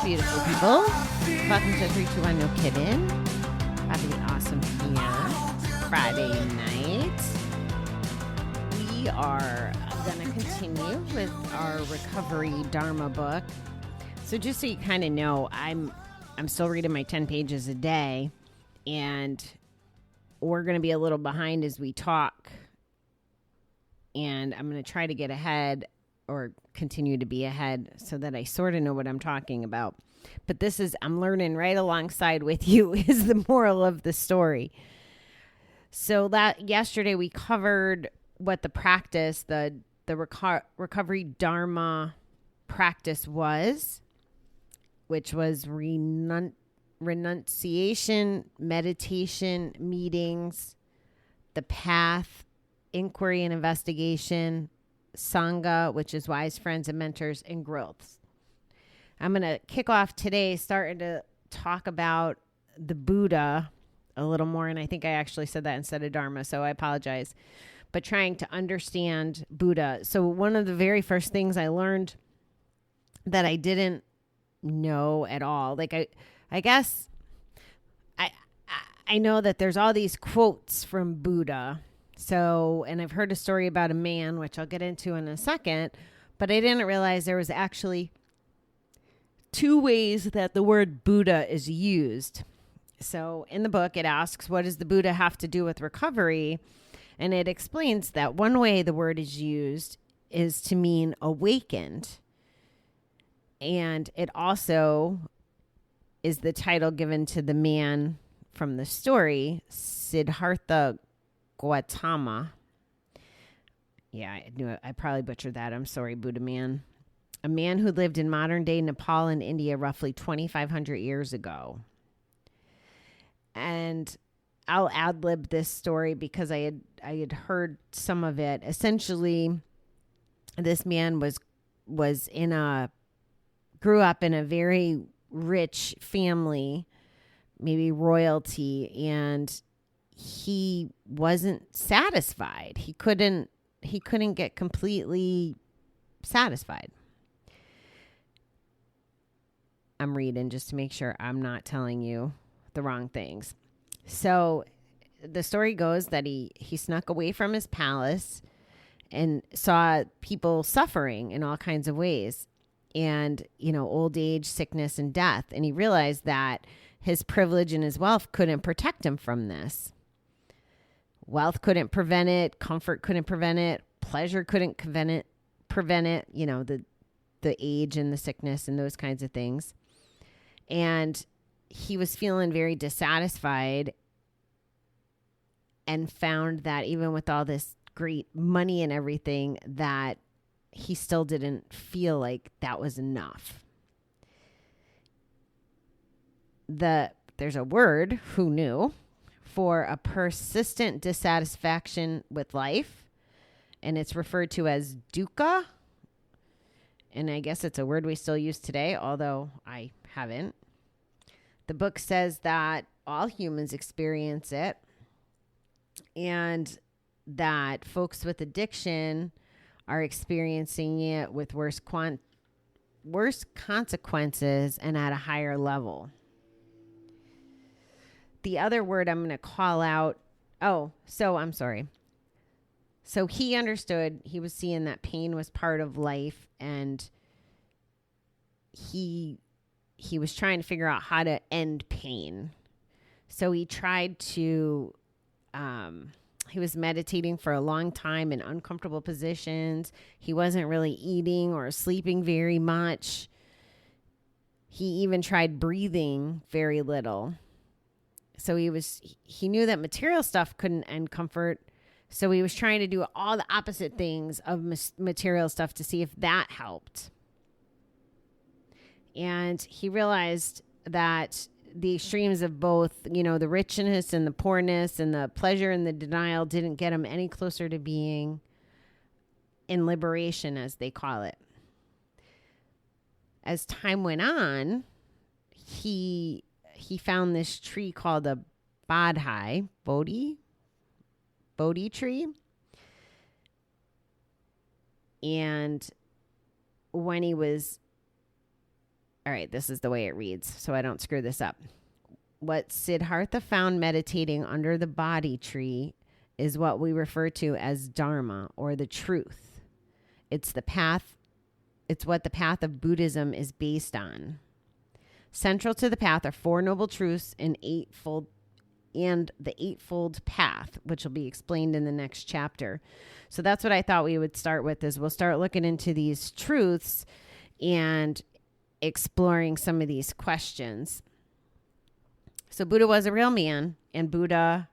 beautiful people. Welcome to 321 No Kiddin. Having an awesome PM Friday night. We are going to continue with our Recovery Dharma book. So just so you kind of know, I'm still reading my 10 pages a day, and we're going to be a little behind as we talk. And I'm going to try to get ahead or continue to be ahead so that I sort of know what I'm talking about. But this is, I'm learning right alongside with you is the moral of the story. So that yesterday we covered what the practice, the Recovery Dharma practice was, which was renunciation, meditation, meetings, the path, inquiry and investigation, Sangha, which is wise friends and mentors, and growths. I'm going to kick off today starting to talk about the Buddha a little more, and I think I actually said that instead of Dharma, so I apologize, but trying to understand Buddha. So one of the very first things I learned that I didn't know at all, like I guess I know that there's all these quotes from Buddha. So, and I've heard a story about a man, which I'll get into in a second, but I didn't realize there was actually two ways that the word Buddha is used. So in the book, it asks, what does the Buddha have to do with recovery? And it explains that one way the word is used is to mean awakened. And it also is the title given to the man from the story, Siddhartha Gautama. Yeah, I knew it. I probably butchered that. I'm sorry, Buddha man. A man who lived in modern day Nepal and India roughly 2,500 years ago. And I'll ad-lib this story because I had heard some of it. Essentially, this man grew up in a very rich family, maybe royalty, and he wasn't satisfied. He couldn't get completely satisfied. I'm reading just to make sure I'm not telling you the wrong things. So the story goes that he snuck away from his palace and saw people suffering in all kinds of ways, and, old age, sickness, and death. And he realized that his privilege and his wealth couldn't protect him from this. Wealth couldn't prevent it. Comfort couldn't prevent it. Pleasure couldn't prevent it. The age and the sickness and those kinds of things. And he was feeling very dissatisfied and found that even with all this great money and everything, that he still didn't feel like that was enough. There's a word, who knew, for a persistent dissatisfaction with life, and it's referred to as dukkha, and I guess it's a word we still use today, although I haven't. The book says that all humans experience it, and that folks with addiction are experiencing it with worse consequences and at a higher level. The other word I'm going to call out. I'm sorry. So he understood, he was seeing that pain was part of life, and he was trying to figure out how to end pain. So he tried to, he was meditating for a long time in uncomfortable positions. He wasn't really eating or sleeping very much. He even tried breathing very little. So he knew that material stuff couldn't end comfort. So he was trying to do all the opposite things of material stuff to see if that helped. And he realized that the extremes of both, the richness and the poorness and the pleasure and the denial didn't get him any closer to being in liberation, as they call it. As time went on, he found this tree called a Bodhi tree. And when he was All right, this is the way it reads, so I don't screw this up. What Siddhartha found meditating under the Bodhi tree is what we refer to as Dharma, or the truth. It's the path. It's what the path of Buddhism is based on. Central to the path are Four Noble Truths and the Eightfold Path, which will be explained in the next chapter. So that's what I thought we would start with, is we'll start looking into these truths and exploring some of these questions. So Buddha was a real man, and Buddha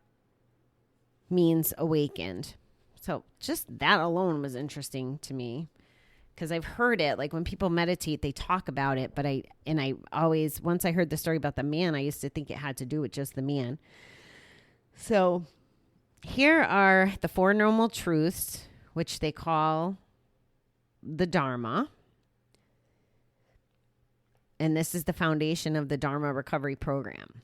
means awakened. So just that alone was interesting to me, because I've heard it, like when people meditate, they talk about it, but I always, once I heard the story about the man, I used to think it had to do with just the man. So here are the Four Noble Truths, which they call the Dharma. And this is the foundation of the Dharma Recovery Program.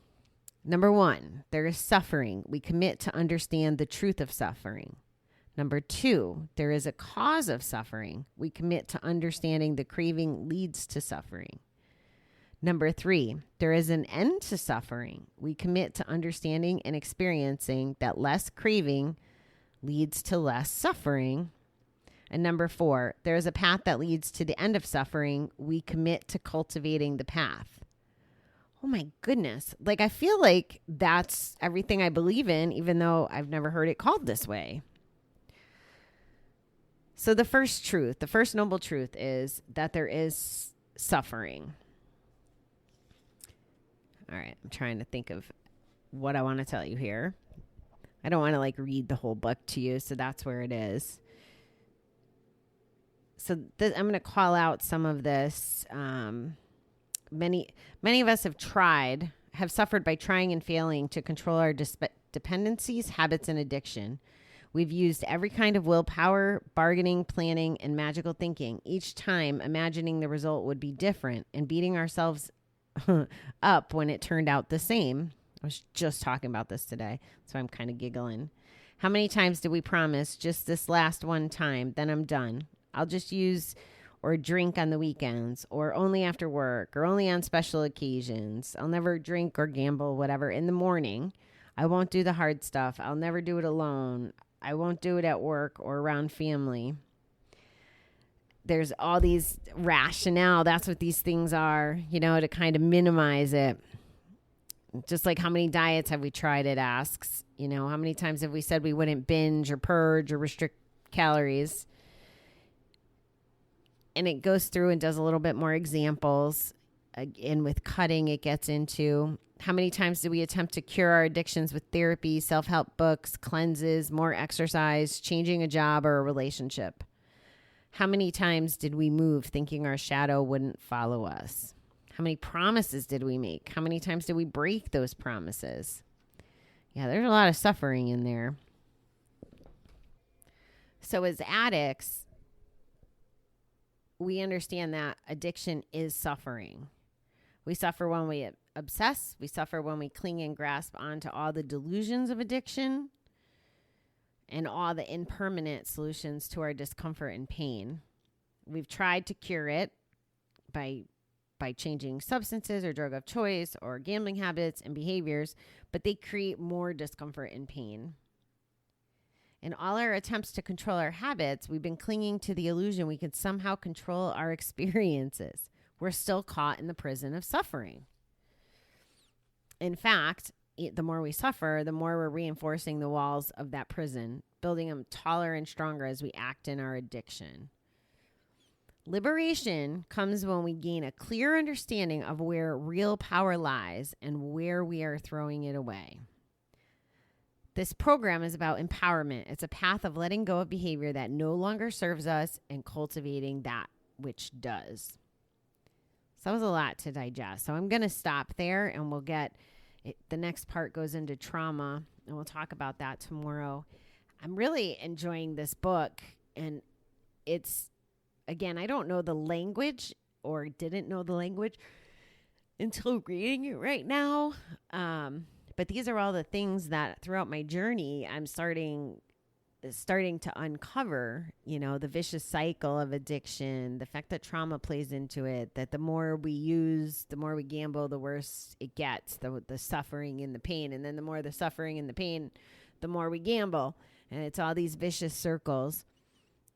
Number 1, there is suffering. We commit to understand the truth of suffering. Number 2, there is a cause of suffering. We commit to understanding the craving leads to suffering. Number 3, there is an end to suffering. We commit to understanding and experiencing that less craving leads to less suffering. And number 4, there is a path that leads to the end of suffering. We commit to cultivating the path. Oh my goodness. Like, I feel like that's everything I believe in, even though I've never heard it called this way. So the first truth, the first noble truth, is that there is suffering. All right, I'm trying to think of what I want to tell you here. I don't want to like read the whole book to you, so that's where it is. So I'm going to call out some of this. Many of us have suffered by trying and failing to control our dependencies, habits, and addiction. We've used every kind of willpower, bargaining, planning, and magical thinking, each time imagining the result would be different and beating ourselves up when it turned out the same. I was just talking about this today, so I'm kind of giggling. How many times did we promise, just this last one time, then I'm done? I'll just use or drink on the weekends, or only after work, or only on special occasions. I'll never drink or gamble, whatever, in the morning. I won't do the hard stuff. I'll never do it alone. I won't do it at work or around family. There's all these rationale. That's what these things are, to kind of minimize it. Just like how many diets have we tried, it asks. How many times have we said we wouldn't binge or purge or restrict calories? And it goes through and does a little bit more examples. And with cutting, it gets into how many times do we attempt to cure our addictions with therapy, self-help books, cleanses, more exercise, changing a job or a relationship? How many times did we move thinking our shadow wouldn't follow us? How many promises did we make? How many times did we break those promises? Yeah, there's a lot of suffering in there. So as addicts, we understand that addiction is suffering. We suffer when we obsess. We suffer when we cling and grasp onto all the delusions of addiction and all the impermanent solutions to our discomfort and pain. We've tried to cure it by changing substances or drug of choice or gambling habits and behaviors, but they create more discomfort and pain. In all our attempts to control our habits, we've been clinging to the illusion we could somehow control our experiences. We're still caught in the prison of suffering. In fact, the more we suffer, the more we're reinforcing the walls of that prison, building them taller and stronger as we act in our addiction. Liberation comes when we gain a clear understanding of where real power lies and where we are throwing it away. This program is about empowerment. It's a path of letting go of behavior that no longer serves us and cultivating that which does. So that was a lot to digest. So I'm going to stop there, and we'll get it. The next part goes into trauma, and we'll talk about that tomorrow. I'm really enjoying this book, and it's, again, I don't know the language or didn't know the language until reading it right now. But these are all the things that throughout my journey, I'm starting starting to uncover, the vicious cycle of addiction, the fact that trauma plays into it, that the more we use, the more we gamble, the worse it gets, the suffering and the pain. And then the more the suffering and the pain, the more we gamble. And it's all these vicious circles.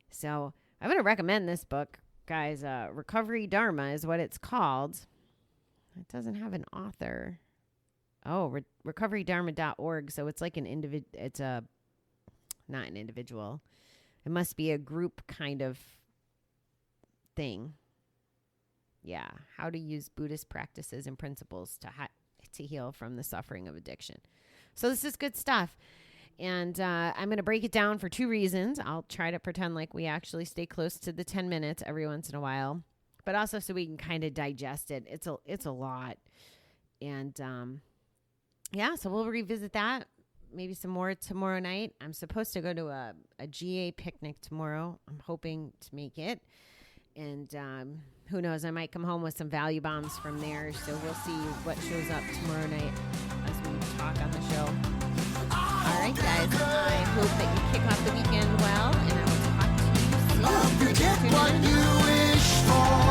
So I'm going to recommend this book, guys. Recovery Dharma is what it's called. It doesn't have an author. Oh, recoverydharma.org. So it's like an individual. It's not an individual. It must be a group kind of thing. Yeah. How to use Buddhist practices and principles to heal from the suffering of addiction. So this is good stuff. And I'm going to break it down for 2 reasons. I'll try to pretend like we actually stay close to the 10 minutes every once in a while, but also so we can kind of digest it. It's a lot. And so we'll revisit that. Maybe some more tomorrow night. I'm supposed to go to a GA picnic tomorrow. I'm hoping to make it. And who knows, I might come home with some value bombs from there. So we'll see what shows up tomorrow night as we talk on the show. All right, guys. I hope that you kick off the weekend well, and I will talk to you soon. You get what you wish for.